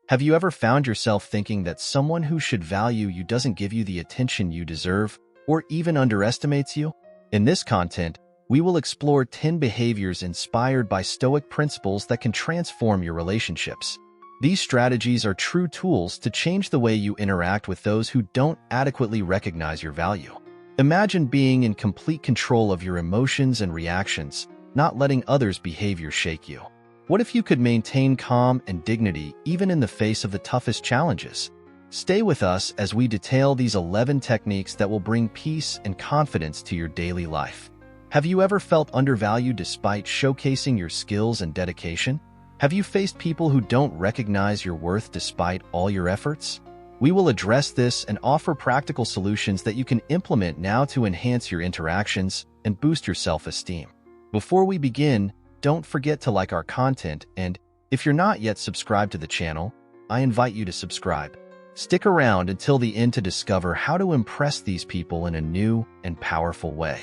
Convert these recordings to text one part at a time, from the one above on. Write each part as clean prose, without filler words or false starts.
Have you ever found yourself thinking that someone who should value you doesn't give you the attention you deserve, or even underestimates you? In this content, we will explore 10 behaviors inspired by Stoic principles that can transform your relationships. These strategies are true tools to change the way you interact with those who don't adequately recognize your value. Imagine being in complete control of your emotions and reactions, not letting others' behavior shake you. What if you could maintain calm and dignity even in the face of the toughest challenges? Stay with us as we detail these 11 techniques that will bring peace and confidence to your daily life. Have you ever felt undervalued despite showcasing your skills and dedication? Have you faced people who don't recognize your worth despite all your efforts? We will address this and offer practical solutions that you can implement now to enhance your interactions and boost your self-esteem. Before we begin, don't forget to like our content, and if you're not yet subscribed to the channel, I invite you to subscribe. Stick around until the end to discover how to impress these people in a new and powerful way.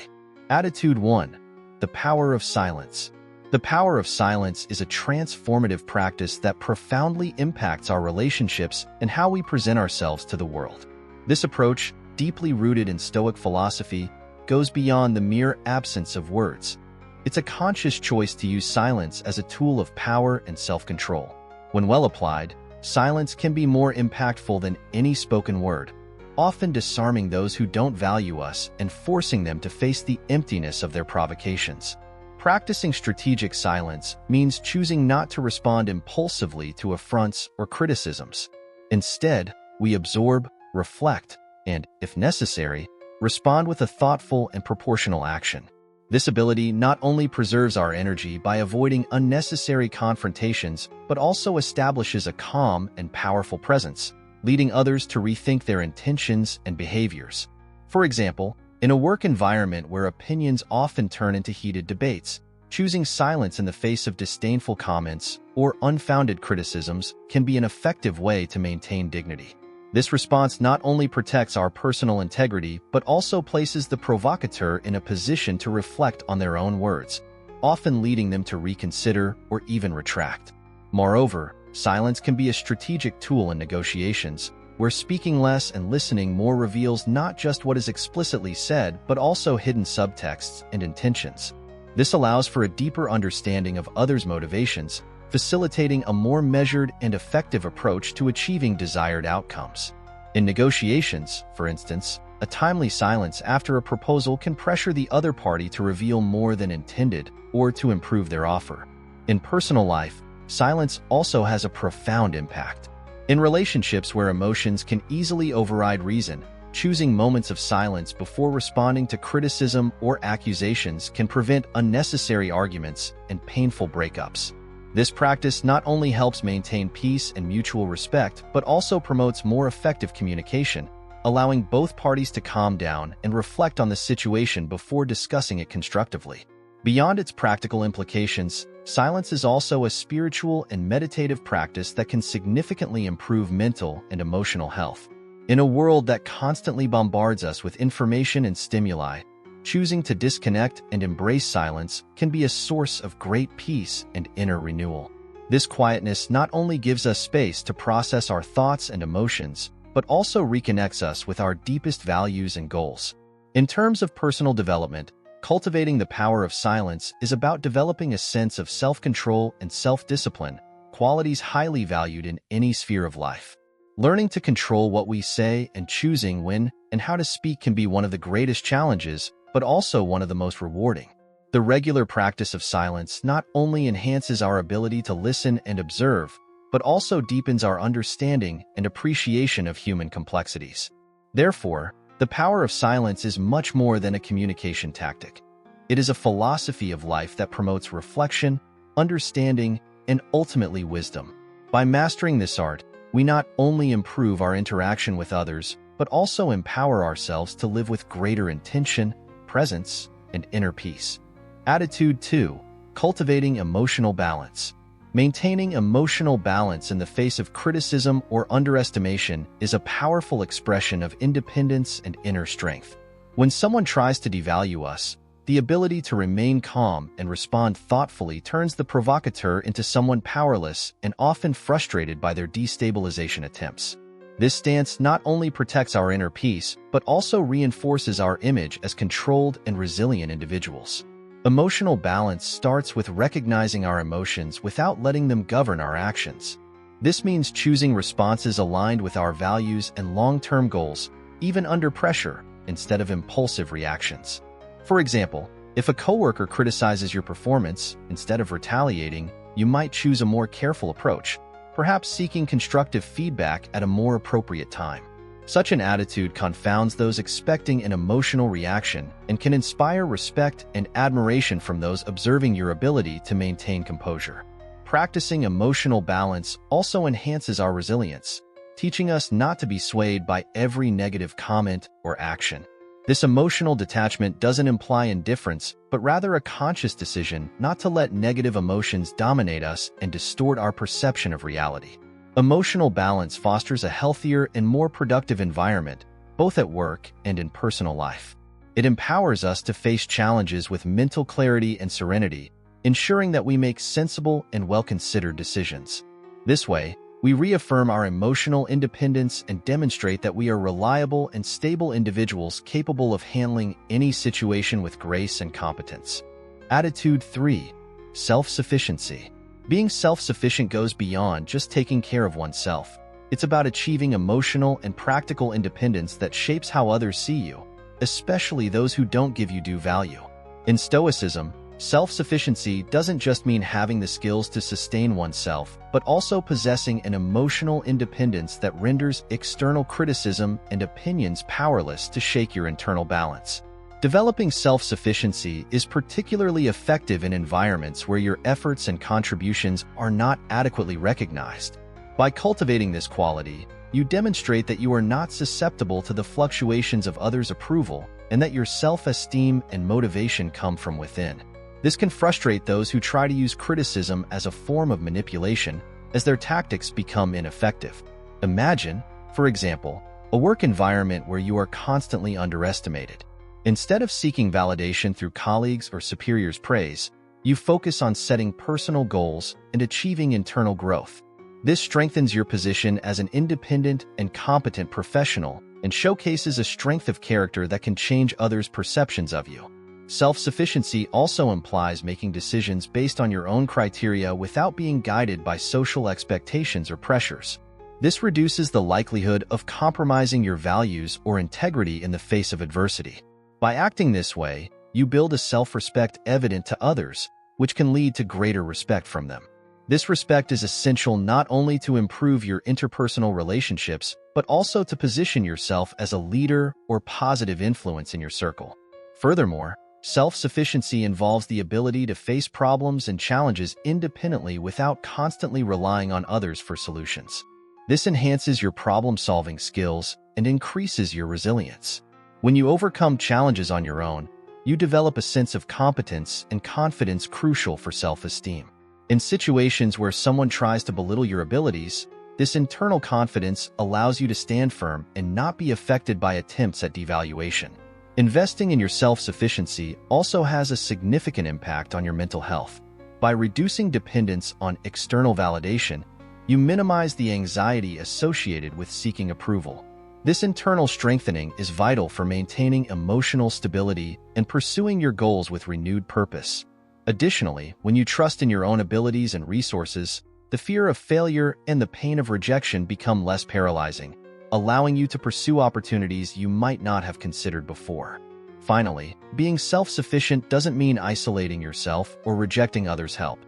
Attitude 1. The power of silence. The power of silence is a transformative practice that profoundly impacts our relationships and how we present ourselves to the world. This approach, deeply rooted in Stoic philosophy, goes beyond the mere absence of words. It's a conscious choice to use silence as a tool of power and self-control. When well applied, silence can be more impactful than any spoken word, often disarming those who don't value us and forcing them to face the emptiness of their provocations. Practicing strategic silence means choosing not to respond impulsively to affronts or criticisms. Instead, we absorb, reflect, and, if necessary, respond with a thoughtful and proportional action. This ability not only preserves our energy by avoiding unnecessary confrontations, but also establishes a calm and powerful presence, leading others to rethink their intentions and behaviors. For example, in a work environment where opinions often turn into heated debates, choosing silence in the face of disdainful comments or unfounded criticisms can be an effective way to maintain dignity. This response not only protects our personal integrity, but also places the provocateur in a position to reflect on their own words, often leading them to reconsider or even retract. Moreover, silence can be a strategic tool in negotiations, where speaking less and listening more reveals not just what is explicitly said, but also hidden subtexts and intentions. This allows for a deeper understanding of others' motivations, facilitating a more measured and effective approach to achieving desired outcomes. In negotiations, for instance, a timely silence after a proposal can pressure the other party to reveal more than intended or to improve their offer. In personal life, silence also has a profound impact. In relationships where emotions can easily override reason, choosing moments of silence before responding to criticism or accusations can prevent unnecessary arguments and painful breakups. This practice not only helps maintain peace and mutual respect, but also promotes more effective communication, allowing both parties to calm down and reflect on the situation before discussing it constructively. Beyond its practical implications, silence is also a spiritual and meditative practice that can significantly improve mental and emotional health. In a world that constantly bombards us with information and stimuli, choosing to disconnect and embrace silence can be a source of great peace and inner renewal. This quietness not only gives us space to process our thoughts and emotions, but also reconnects us with our deepest values and goals. In terms of personal development, cultivating the power of silence is about developing a sense of self-control and self-discipline, qualities highly valued in any sphere of life. Learning to control what we say and choosing when and how to speak can be one of the greatest challenges, but also one of the most rewarding. The regular practice of silence not only enhances our ability to listen and observe, but also deepens our understanding and appreciation of human complexities. Therefore, the power of silence is much more than a communication tactic. It is a philosophy of life that promotes reflection, understanding, and ultimately wisdom. By mastering this art, we not only improve our interaction with others, but also empower ourselves to live with greater intention, presence, and inner peace. Attitude 2. Cultivating emotional balance. Maintaining emotional balance in the face of criticism or underestimation is a powerful expression of independence and inner strength. When someone tries to devalue us, the ability to remain calm and respond thoughtfully turns the provocateur into someone powerless and often frustrated by their destabilization attempts. This stance not only protects our inner peace, but also reinforces our image as controlled and resilient individuals. Emotional balance starts with recognizing our emotions without letting them govern our actions. This means choosing responses aligned with our values and long-term goals, even under pressure, instead of impulsive reactions. For example, if a coworker criticizes your performance, instead of retaliating, you might choose a more careful approach, perhaps seeking constructive feedback at a more appropriate time. Such an attitude confounds those expecting an emotional reaction and can inspire respect and admiration from those observing your ability to maintain composure. Practicing emotional balance also enhances our resilience, teaching us not to be swayed by every negative comment or action. This emotional detachment doesn't imply indifference, but rather a conscious decision not to let negative emotions dominate us and distort our perception of reality. Emotional balance fosters a healthier and more productive environment, both at work and in personal life. It empowers us to face challenges with mental clarity and serenity, ensuring that we make sensible and well-considered decisions. This way, we reaffirm our emotional independence and demonstrate that we are reliable and stable individuals capable of handling any situation with grace and competence. Attitude 3. Self-sufficiency. Being self-sufficient goes beyond just taking care of oneself. It's about achieving emotional and practical independence that shapes how others see you, especially those who don't give you due value. In Stoicism, self-sufficiency doesn't just mean having the skills to sustain oneself, but also possessing an emotional independence that renders external criticism and opinions powerless to shake your internal balance. Developing self-sufficiency is particularly effective in environments where your efforts and contributions are not adequately recognized. By cultivating this quality, you demonstrate that you are not susceptible to the fluctuations of others' approval and that your self-esteem and motivation come from within. This can frustrate those who try to use criticism as a form of manipulation, as their tactics become ineffective. Imagine, for example, a work environment where you are constantly underestimated. Instead of seeking validation through colleagues' or superiors' praise, you focus on setting personal goals and achieving internal growth. This strengthens your position as an independent and competent professional and showcases a strength of character that can change others' perceptions of you. Self-sufficiency also implies making decisions based on your own criteria without being guided by social expectations or pressures. This reduces the likelihood of compromising your values or integrity in the face of adversity. By acting this way, you build a self-respect evident to others, which can lead to greater respect from them. This respect is essential not only to improve your interpersonal relationships, but also to position yourself as a leader or positive influence in your circle. Furthermore, self-sufficiency involves the ability to face problems and challenges independently without constantly relying on others for solutions. This enhances your problem-solving skills and increases your resilience. When you overcome challenges on your own, you develop a sense of competence and confidence crucial for self-esteem. In situations where someone tries to belittle your abilities, this internal confidence allows you to stand firm and not be affected by attempts at devaluation. Investing in your self-sufficiency also has a significant impact on your mental health. By reducing dependence on external validation, you minimize the anxiety associated with seeking approval. This internal strengthening is vital for maintaining emotional stability and pursuing your goals with renewed purpose. Additionally, when you trust in your own abilities and resources, the fear of failure and the pain of rejection become less paralyzing, allowing you to pursue opportunities you might not have considered before. Finally, being self-sufficient doesn't mean isolating yourself or rejecting others' help.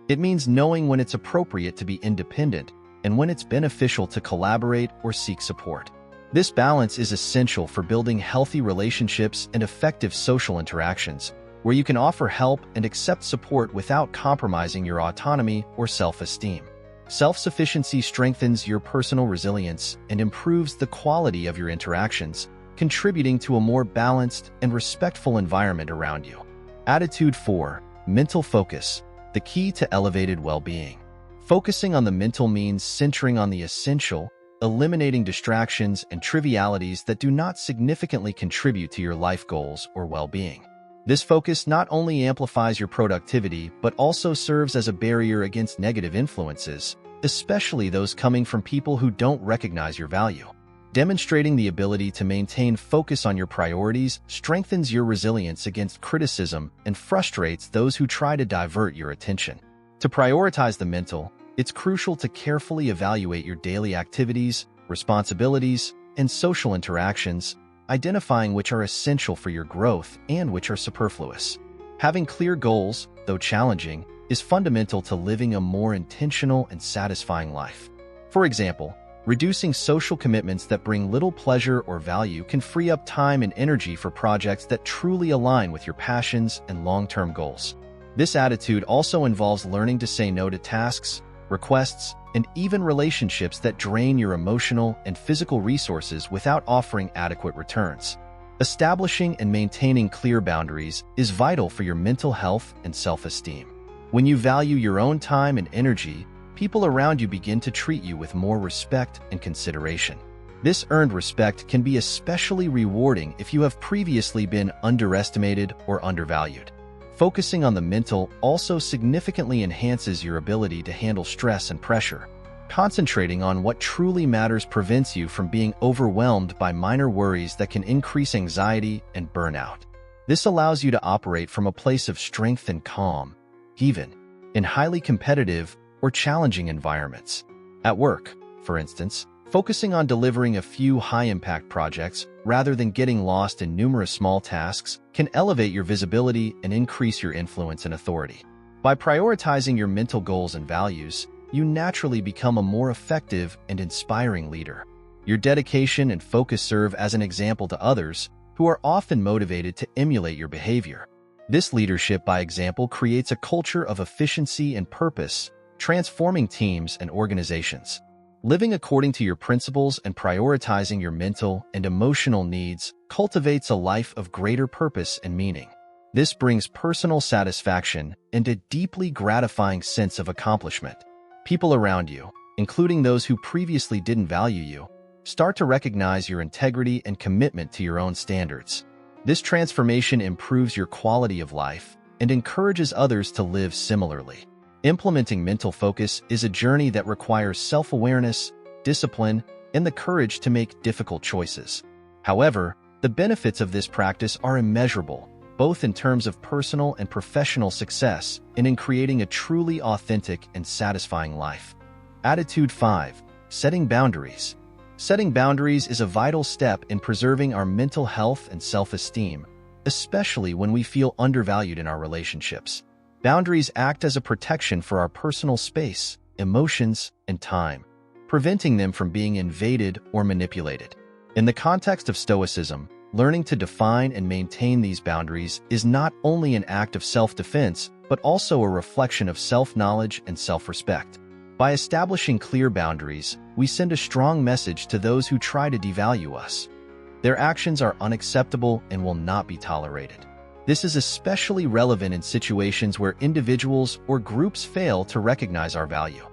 It means knowing when it's appropriate to be independent and when it's beneficial to collaborate or seek support. This balance is essential for building healthy relationships and effective social interactions, where you can offer help and accept support without compromising your autonomy or self-esteem. Self-sufficiency strengthens your personal resilience and improves the quality of your interactions, contributing to a more balanced and respectful environment around you. Attitude 4. Mental focus, the key to elevated well-being. Focusing on the mental means centering on the essential, eliminating distractions and trivialities that do not significantly contribute to your life goals or well-being. This focus not only amplifies your productivity, but also serves as a barrier against negative influences, especially those coming from people who don't recognize your value. Demonstrating the ability to maintain focus on your priorities strengthens your resilience against criticism and frustrates those who try to divert your attention. To prioritize the mental, it's crucial to carefully evaluate your daily activities, responsibilities, and social interactions, identifying which are essential for your growth and which are superfluous. Having clear goals, though challenging, is fundamental to living a more intentional and satisfying life. For example, reducing social commitments that bring little pleasure or value can free up time and energy for projects that truly align with your passions and long-term goals. This attitude also involves learning to say no to tasks, requests, and even relationships that drain your emotional and physical resources without offering adequate returns. Establishing and maintaining clear boundaries is vital for your mental health and self-esteem. When you value your own time and energy, people around you begin to treat you with more respect and consideration. This earned respect can be especially rewarding if you have previously been underestimated or undervalued. Focusing on the mental also significantly enhances your ability to handle stress and pressure. Concentrating on what truly matters prevents you from being overwhelmed by minor worries that can increase anxiety and burnout. This allows you to operate from a place of strength and calm, even in highly competitive or challenging environments. At work, for instance, focusing on delivering a few high-impact projects rather than getting lost in numerous small tasks can elevate your visibility and increase your influence and authority. By prioritizing your mental goals and values, you naturally become a more effective and inspiring leader. Your dedication and focus serve as an example to others who are often motivated to emulate your behavior. This leadership by example creates a culture of efficiency and purpose, transforming teams and organizations. Living according to your principles and prioritizing your mental and emotional needs cultivates a life of greater purpose and meaning. This brings personal satisfaction and a deeply gratifying sense of accomplishment. People around you, including those who previously didn't value you, start to recognize your integrity and commitment to your own standards. This transformation improves your quality of life and encourages others to live similarly. Implementing mental focus is a journey that requires self-awareness, discipline, and the courage to make difficult choices. However, the benefits of this practice are immeasurable, both in terms of personal and professional success and in creating a truly authentic and satisfying life. Attitude 5. Setting boundaries. Setting boundaries is a vital step in preserving our mental health and self-esteem, especially when we feel undervalued in our relationships. Boundaries act as a protection for our personal space, emotions, and time, preventing them from being invaded or manipulated. In the context of Stoicism, learning to define and maintain these boundaries is not only an act of self-defense, but also a reflection of self-knowledge and self-respect. By establishing clear boundaries, we send a strong message to those who try to devalue us. Their actions are unacceptable and will not be tolerated. This is especially relevant in situations where individuals or groups fail to recognize our value.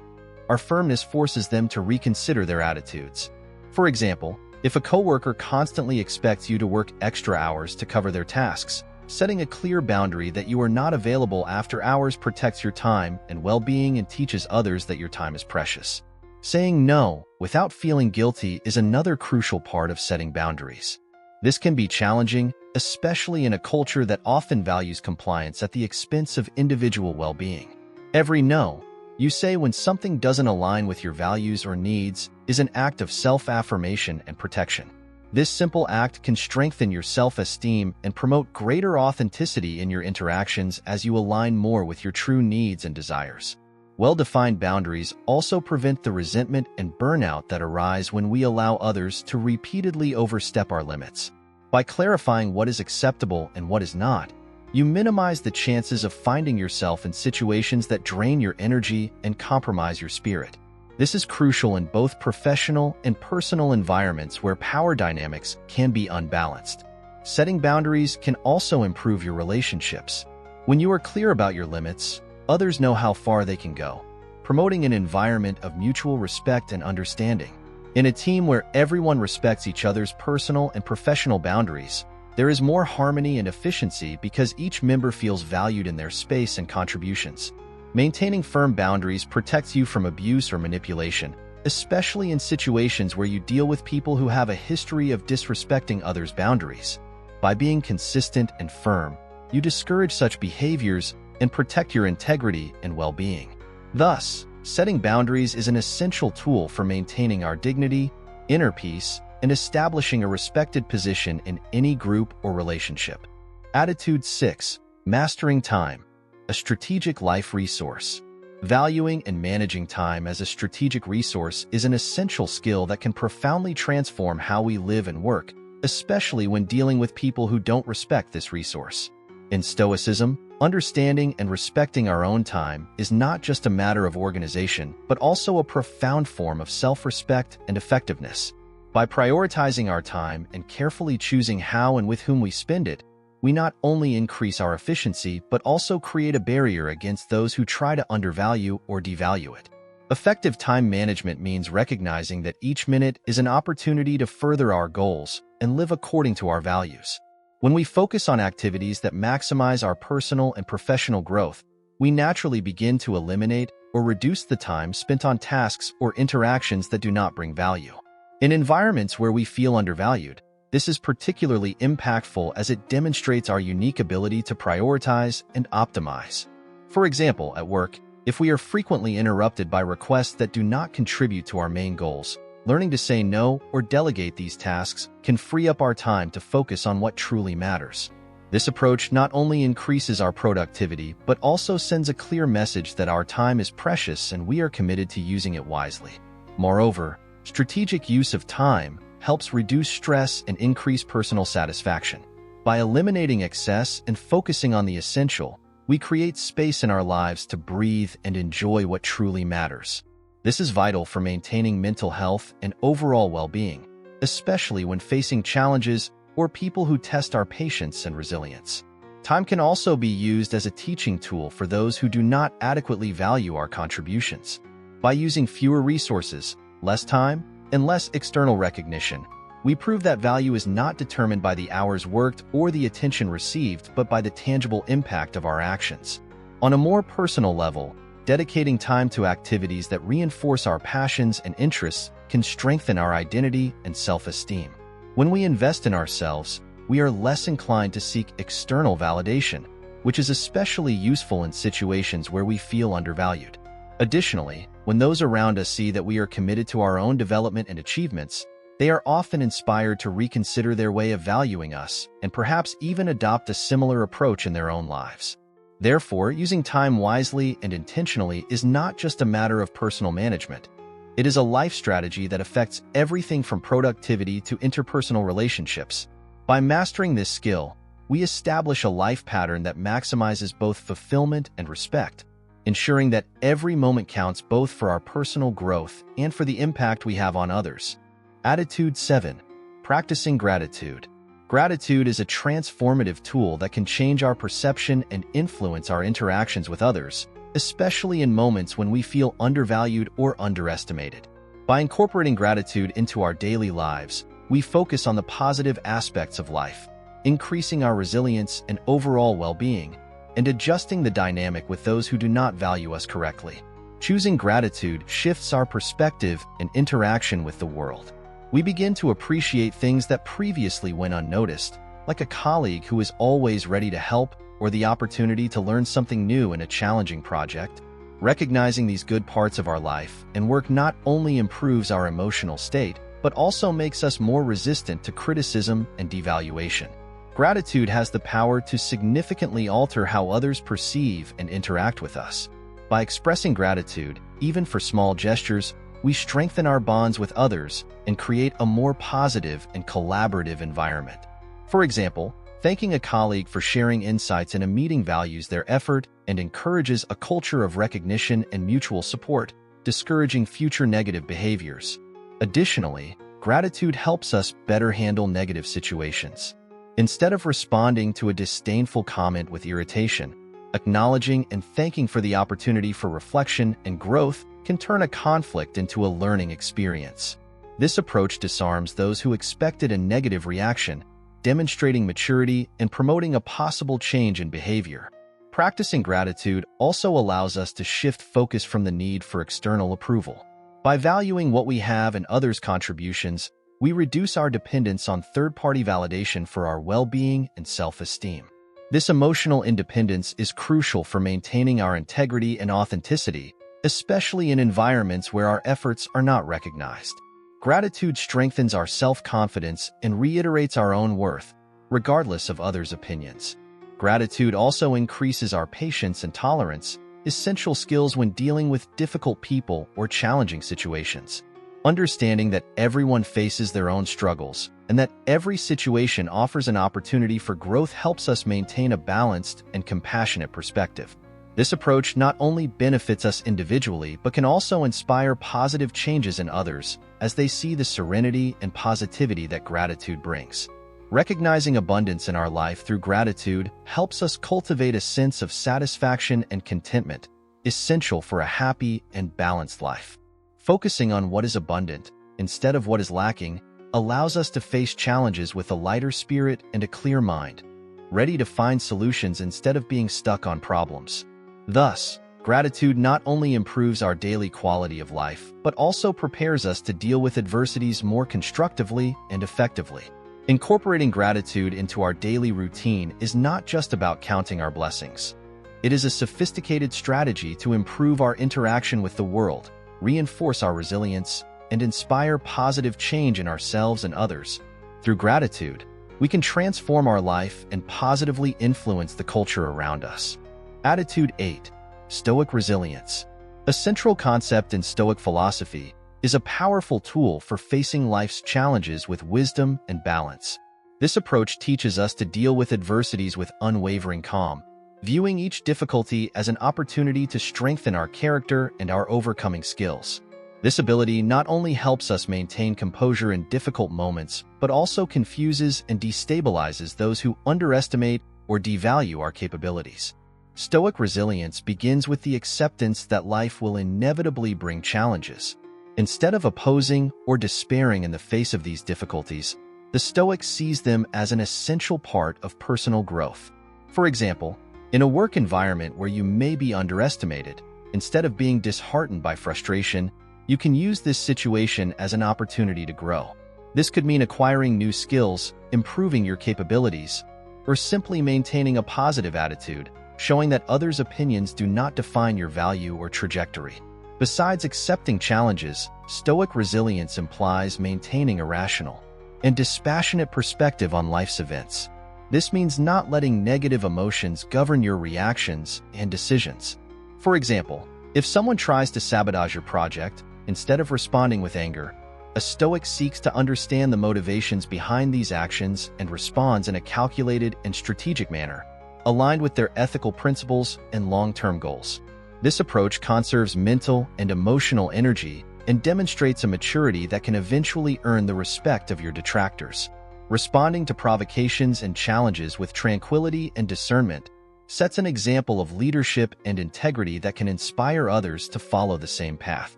Our firmness forces them to reconsider their attitudes. For example, if a coworker constantly expects you to work extra hours to cover their tasks, setting a clear boundary that you are not available after hours protects your time and well-being and teaches others that your time is precious. Saying no without feeling guilty is another crucial part of setting boundaries. This can be challenging, especially in a culture that often values compliance at the expense of individual well-being. Every no you say when something doesn't align with your values or needs is an act of self-affirmation and protection. This simple act can strengthen your self-esteem and promote greater authenticity in your interactions as you align more with your true needs and desires. Well-defined boundaries also prevent the resentment and burnout that arise when we allow others to repeatedly overstep our limits. By clarifying what is acceptable and what is not, you minimize the chances of finding yourself in situations that drain your energy and compromise your spirit. This is crucial in both professional and personal environments where power dynamics can be unbalanced. Setting boundaries can also improve your relationships. When you are clear about your limits, others know how far they can go, promoting an environment of mutual respect and understanding. In a team where everyone respects each other's personal and professional boundaries, There is more harmony and efficiency because each member feels valued in their space and contributions. Maintaining firm boundaries protects you from abuse or manipulation, especially in situations where you deal with people who have a history of disrespecting others' boundaries. By being consistent and firm, you discourage such behaviors and protect your integrity and well-being. Thus, setting boundaries is an essential tool for maintaining our dignity, inner peace, and establishing a respected position in any group or relationship. Attitude 6. Mastering time, a strategic life resource. Valuing and managing time as a strategic resource is an essential skill that can profoundly transform how we live and work, especially when dealing with people who don't respect this resource. In Stoicism, understanding and respecting our own time is not just a matter of organization, but also a profound form of self-respect and effectiveness. By prioritizing our time and carefully choosing how and with whom we spend it, we not only increase our efficiency, but also create a barrier against those who try to undervalue or devalue it. Effective time management means recognizing that each minute is an opportunity to further our goals and live according to our values. When we focus on activities that maximize our personal and professional growth, we naturally begin to eliminate or reduce the time spent on tasks or interactions that do not bring value. In environments where we feel undervalued, this is particularly impactful as it demonstrates our unique ability to prioritize and optimize. For example, at work, if we are frequently interrupted by requests that do not contribute to our main goals, learning to say no or delegate these tasks can free up our time to focus on what truly matters. This approach not only increases our productivity, but also sends a clear message that our time is precious and we are committed to using it wisely. Moreover, strategic use of time helps reduce stress and increase personal satisfaction. By eliminating excess and focusing on the essential, we create space in our lives to breathe and enjoy what truly matters. This is vital for maintaining mental health and overall well-being, especially when facing challenges or people who test our patience and resilience. Time can also be used as a teaching tool for those who do not adequately value our contributions. By using fewer resources, less time, and less external recognition, we prove that value is not determined by the hours worked or the attention received, but by the tangible impact of our actions. On a more personal level, dedicating time to activities that reinforce our passions and interests can strengthen our identity and self-esteem. When we invest in ourselves, we are less inclined to seek external validation, which is especially useful in situations where we feel undervalued. Additionally, when those around us see that we are committed to our own development and achievements, they are often inspired to reconsider their way of valuing us and perhaps even adopt a similar approach in their own lives. Therefore, using time wisely and intentionally is not just a matter of personal management. It is a life strategy that affects everything from productivity to interpersonal relationships. By mastering this skill, we establish a life pattern that maximizes both fulfillment and respect, ensuring that every moment counts both for our personal growth and for the impact we have on others. Attitude 7. Practicing gratitude. Gratitude is a transformative tool that can change our perception and influence our interactions with others, especially in moments when we feel undervalued or underestimated. By incorporating gratitude into our daily lives, we focus on the positive aspects of life, increasing our resilience and overall well-being, and adjusting the dynamic with those who do not value us correctly. Choosing gratitude shifts our perspective and interaction with the world. We begin to appreciate things that previously went unnoticed, like a colleague who is always ready to help or the opportunity to learn something new in a challenging project. Recognizing these good parts of our life and work not only improves our emotional state, but also makes us more resistant to criticism and devaluation. Gratitude has the power to significantly alter how others perceive and interact with us. By expressing gratitude, even for small gestures, we strengthen our bonds with others and create a more positive and collaborative environment. For example, thanking a colleague for sharing insights in a meeting values their effort and encourages a culture of recognition and mutual support, discouraging future negative behaviors. Additionally, gratitude helps us better handle negative situations. Instead of responding to a disdainful comment with irritation, acknowledging and thanking for the opportunity for reflection and growth can turn a conflict into a learning experience. This approach disarms those who expected a negative reaction demonstrating maturity and promoting a possible change in behavior. Practicing gratitude also allows us to shift focus from the need for external approval. By valuing what we have and others' contributions, we reduce our dependence on third-party validation for our well-being and self-esteem. This emotional independence is crucial for maintaining our integrity and authenticity, especially in environments where our efforts are not recognized. Gratitude strengthens our self-confidence and reiterates our own worth, regardless of others' opinions. Gratitude also increases our patience and tolerance, essential skills when dealing with difficult people or challenging situations. Understanding that everyone faces their own struggles and that every situation offers an opportunity for growth helps us maintain a balanced and compassionate perspective. This approach not only benefits us individually but can also inspire positive changes in others as they see the serenity and positivity that gratitude brings. Recognizing abundance in our life through gratitude helps us cultivate a sense of satisfaction and contentment, essential for a happy and balanced life. Focusing on what is abundant instead of what is lacking allows us to face challenges with a lighter spirit and a clear mind, ready to find solutions instead of being stuck on problems. Thus, gratitude not only improves our daily quality of life, but also prepares us to deal with adversities more constructively and effectively. Incorporating gratitude into our daily routine is not just about counting our blessings. It is a sophisticated strategy to improve our interaction with the world, reinforce our resilience, and inspire positive change in ourselves and others. Through gratitude, we can transform our life and positively influence the culture around us. Attitude 8. Stoic resilience. A central concept in Stoic philosophy is a powerful tool for facing life's challenges with wisdom and balance. This approach teaches us to deal with adversities with unwavering calm, viewing each difficulty as an opportunity to strengthen our character and our overcoming skills. This ability not only helps us maintain composure in difficult moments, but also confuses and destabilizes those who underestimate or devalue our capabilities. Stoic resilience begins with the acceptance that life will inevitably bring challenges. Instead of opposing or despairing in the face of these difficulties, the Stoic sees them as an essential part of personal growth. For example, in a work environment where you may be underestimated, instead of being disheartened by frustration, you can use this situation as an opportunity to grow. This could mean acquiring new skills, improving your capabilities, or simply maintaining a positive attitude, showing that others' opinions do not define your value or trajectory. Besides accepting challenges, Stoic resilience implies maintaining a rational and dispassionate perspective on life's events. This means not letting negative emotions govern your reactions and decisions. For example, if someone tries to sabotage your project, instead of responding with anger, a Stoic seeks to understand the motivations behind these actions and responds in a calculated and strategic manner, aligned with their ethical principles and long-term goals. This approach conserves mental and emotional energy and demonstrates a maturity that can eventually earn the respect of your detractors. Responding to provocations and challenges with tranquility and discernment sets an example of leadership and integrity that can inspire others to follow the same path.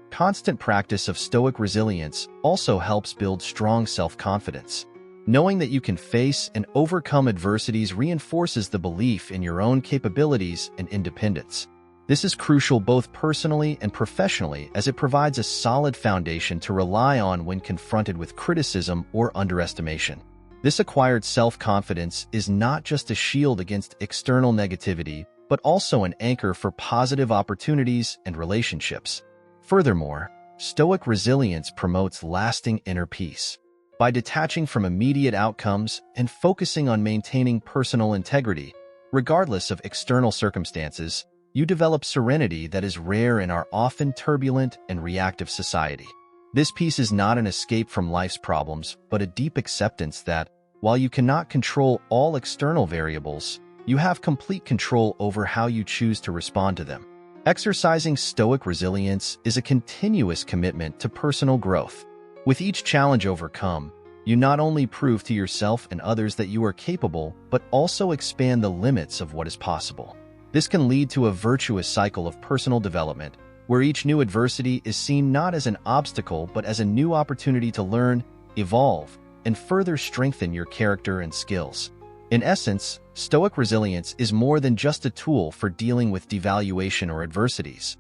Constant practice of Stoic resilience also helps build strong self-confidence. Knowing that you can face and overcome adversities reinforces the belief in your own capabilities and independence. This is crucial both personally and professionally as it provides a solid foundation to rely on when confronted with criticism or underestimation. This acquired self-confidence is not just a shield against external negativity, but also an anchor for positive opportunities and relationships. Furthermore, Stoic resilience promotes lasting inner peace. By detaching from immediate outcomes and focusing on maintaining personal integrity, regardless of external circumstances, you develop serenity that is rare in our often turbulent and reactive society. This peace is not an escape from life's problems, but a deep acceptance that, while you cannot control all external variables, you have complete control over how you choose to respond to them. Exercising Stoic resilience is a continuous commitment to personal growth. With each challenge overcome, you not only prove to yourself and others that you are capable, but also expand the limits of what is possible. This can lead to a virtuous cycle of personal development, where each new adversity is seen not as an obstacle but as a new opportunity to learn, evolve, and further strengthen your character and skills. In essence, Stoic resilience is more than just a tool for dealing with devaluation or adversities.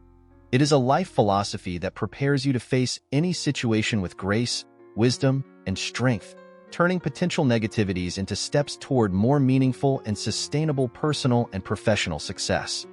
It is a life philosophy that prepares you to face any situation with grace, wisdom, and strength, turning potential negativities into steps toward more meaningful and sustainable personal and professional success.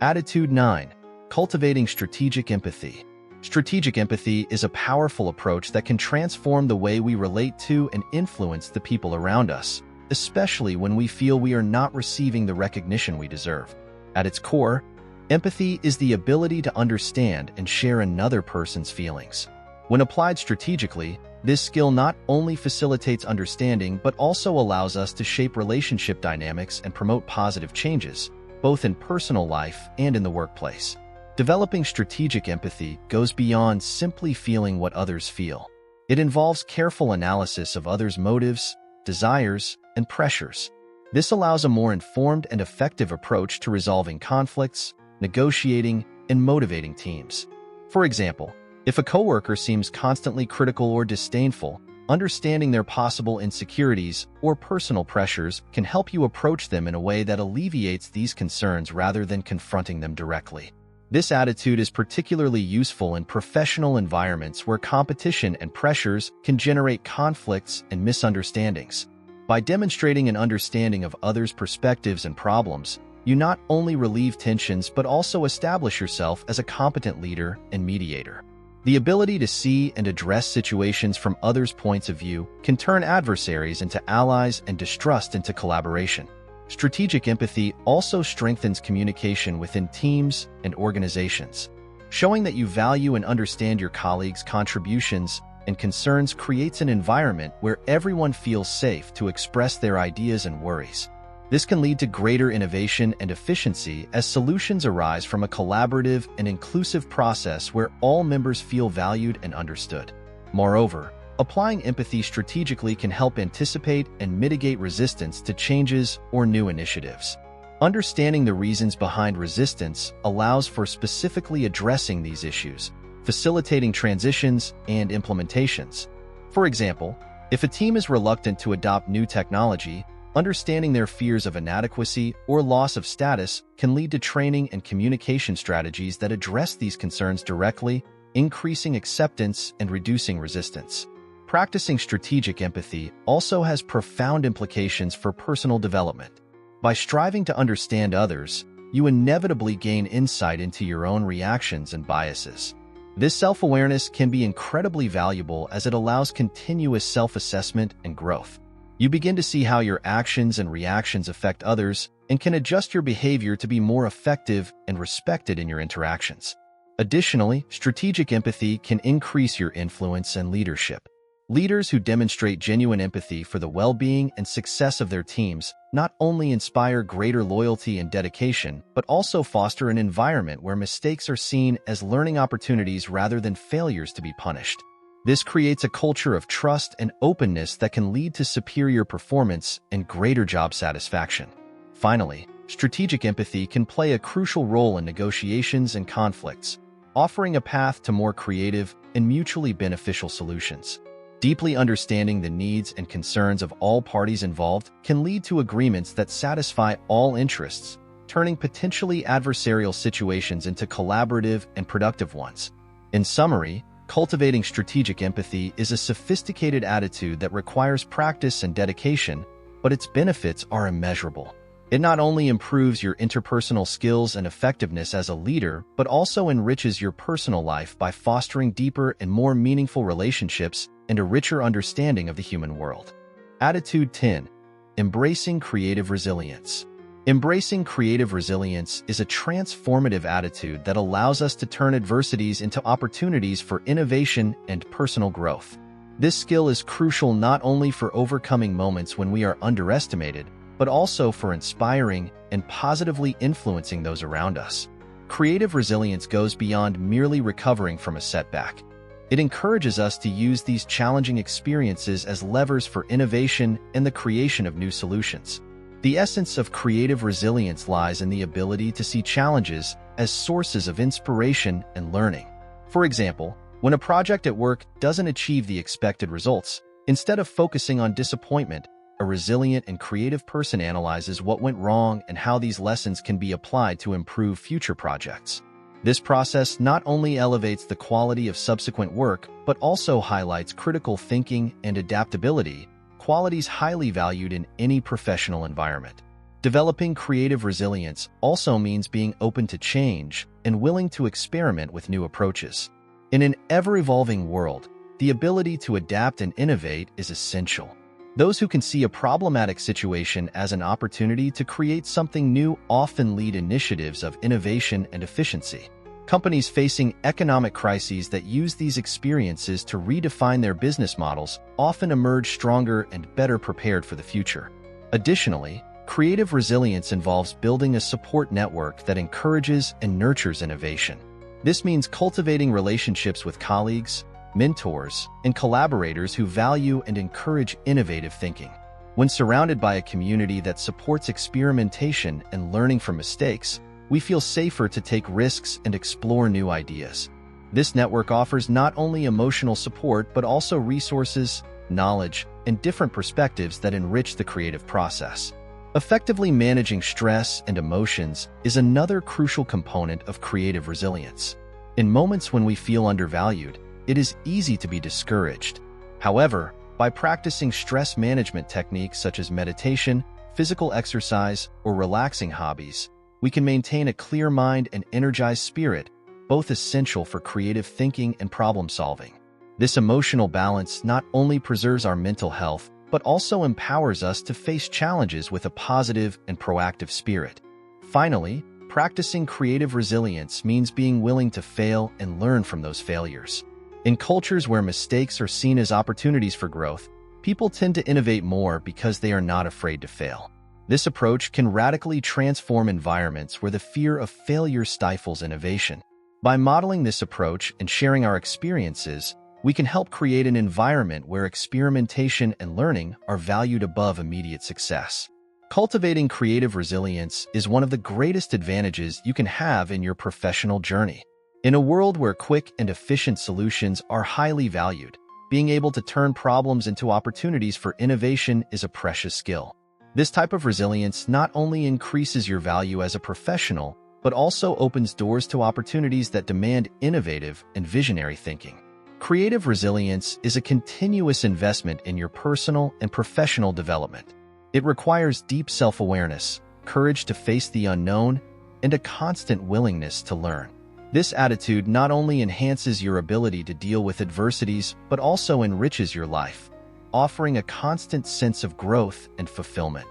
Attitude 9. Cultivating strategic empathy. Strategic empathy is a powerful approach that can transform the way we relate to and influence the people around us, especially when we feel we are not receiving the recognition we deserve. At its core, empathy is the ability to understand and share another person's feelings. When applied strategically, this skill not only facilitates understanding but also allows us to shape relationship dynamics and promote positive changes, both in personal life and in the workplace. Developing strategic empathy goes beyond simply feeling what others feel. It involves careful analysis of others' motives, desires, and pressures. This allows a more informed and effective approach to resolving conflicts, negotiating, and motivating teams. For example, if a coworker seems constantly critical or disdainful, understanding their possible insecurities or personal pressures can help you approach them in a way that alleviates these concerns rather than confronting them directly. This attitude is particularly useful in professional environments where competition and pressures can generate conflicts and misunderstandings. By demonstrating an understanding of others' perspectives and problems, you not only relieve tensions but also establish yourself as a competent leader and mediator. The ability to see and address situations from others' points of view can turn adversaries into allies and distrust into collaboration. Strategic empathy also strengthens communication within teams and organizations. Showing that you value and understand your colleagues' contributions and concerns creates an environment where everyone feels safe to express their ideas and worries. This can lead to greater innovation and efficiency as solutions arise from a collaborative and inclusive process where all members feel valued and understood. Moreover, applying empathy strategically can help anticipate and mitigate resistance to changes or new initiatives. Understanding the reasons behind resistance allows for specifically addressing these issues, facilitating transitions and implementations. For example, if a team is reluctant to adopt new technology, understanding their fears of inadequacy or loss of status can lead to training and communication strategies that address these concerns directly, increasing acceptance and reducing resistance. Practicing strategic empathy also has profound implications for personal development. By striving to understand others, you inevitably gain insight into your own reactions and biases. This self-awareness can be incredibly valuable as it allows continuous self-assessment and growth. You begin to see how your actions and reactions affect others and can adjust your behavior to be more effective and respected in your interactions. Additionally, strategic empathy can increase your influence and leadership. Leaders who demonstrate genuine empathy for the well-being and success of their teams not only inspire greater loyalty and dedication, but also foster an environment where mistakes are seen as learning opportunities rather than failures to be punished. This creates a culture of trust and openness that can lead to superior performance and greater job satisfaction. Finally, strategic empathy can play a crucial role in negotiations and conflicts, offering a path to more creative and mutually beneficial solutions. Deeply understanding the needs and concerns of all parties involved can lead to agreements that satisfy all interests, turning potentially adversarial situations into collaborative and productive ones. In summary, cultivating strategic empathy is a sophisticated attitude that requires practice and dedication, but its benefits are immeasurable. It not only improves your interpersonal skills and effectiveness as a leader, but also enriches your personal life by fostering deeper and more meaningful relationships and a richer understanding of the human world. Attitude 10. Embracing creative resilience. Embracing creative resilience is a transformative attitude that allows us to turn adversities into opportunities for innovation and personal growth. This skill is crucial not only for overcoming moments when we are underestimated, but also for inspiring and positively influencing those around us. Creative resilience goes beyond merely recovering from a setback. It encourages us to use these challenging experiences as levers for innovation and the creation of new solutions. The essence of creative resilience lies in the ability to see challenges as sources of inspiration and learning. For example, when a project at work doesn't achieve the expected results, Instead of focusing on disappointment, a resilient and creative person analyzes what went wrong and how these lessons can be applied to improve future projects. This process not only elevates the quality of subsequent work, but also highlights critical thinking and adaptability, qualities highly valued in any professional environment. Developing creative resilience also means being open to change and willing to experiment with new approaches. In an ever-evolving world, the ability to adapt and innovate is essential. Those who can see a problematic situation as an opportunity to create something new often lead initiatives of innovation and efficiency. Companies facing economic crises that use these experiences to redefine their business models often emerge stronger and better prepared for the future. Additionally, creative resilience involves building a support network that encourages and nurtures innovation. This means cultivating relationships with colleagues, mentors, and collaborators who value and encourage innovative thinking. When surrounded by a community that supports experimentation and learning from mistakes, we feel safer to take risks and explore new ideas. This network offers not only emotional support but also resources, knowledge, and different perspectives that enrich the creative process. Effectively managing stress and emotions is another crucial component of creative resilience. In moments when we feel undervalued, it is easy to be discouraged. However, by practicing stress management techniques such as meditation, physical exercise, or relaxing hobbies, we can maintain a clear mind and energized spirit, both essential for creative thinking and problem solving. This emotional balance not only preserves our mental health, but also empowers us to face challenges with a positive and proactive spirit. Finally, practicing creative resilience means being willing to fail and learn from those failures. In cultures where mistakes are seen as opportunities for growth, people tend to innovate more because they are not afraid to fail. This approach can radically transform environments where the fear of failure stifles innovation. By modeling this approach and sharing our experiences, we can help create an environment where experimentation and learning are valued above immediate success. Cultivating creative resilience is one of the greatest advantages you can have in your professional journey. In a world where quick and efficient solutions are highly valued, being able to turn problems into opportunities for innovation is a precious skill. This type of resilience not only increases your value as a professional, but also opens doors to opportunities that demand innovative and visionary thinking. Creative resilience is a continuous investment in your personal and professional development. It requires deep self-awareness, courage to face the unknown, and a constant willingness to learn. This attitude not only enhances your ability to deal with adversities, but also enriches your life, offering a constant sense of growth and fulfillment.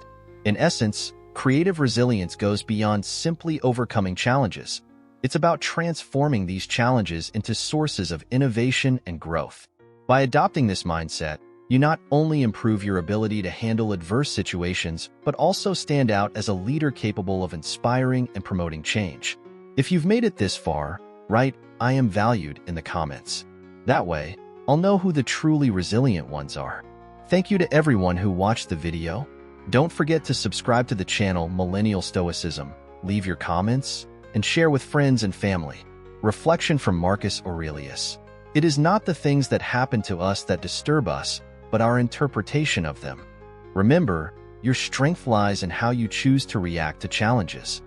In essence, creative resilience goes beyond simply overcoming challenges. It's about transforming these challenges into sources of innovation and growth. By adopting this mindset, you not only improve your ability to handle adverse situations, but also stand out as a leader capable of inspiring and promoting change. If you've made it this far, write "I am valued" in the comments. That way, I'll know who the truly resilient ones are. Thank you to everyone who watched the video. Don't forget to subscribe to the channel Millennial Stoicism, leave your comments, and share with friends and family. Reflection from Marcus Aurelius. It is not the things that happen to us that disturb us, but our interpretation of them. Remember, your strength lies in how you choose to react to challenges.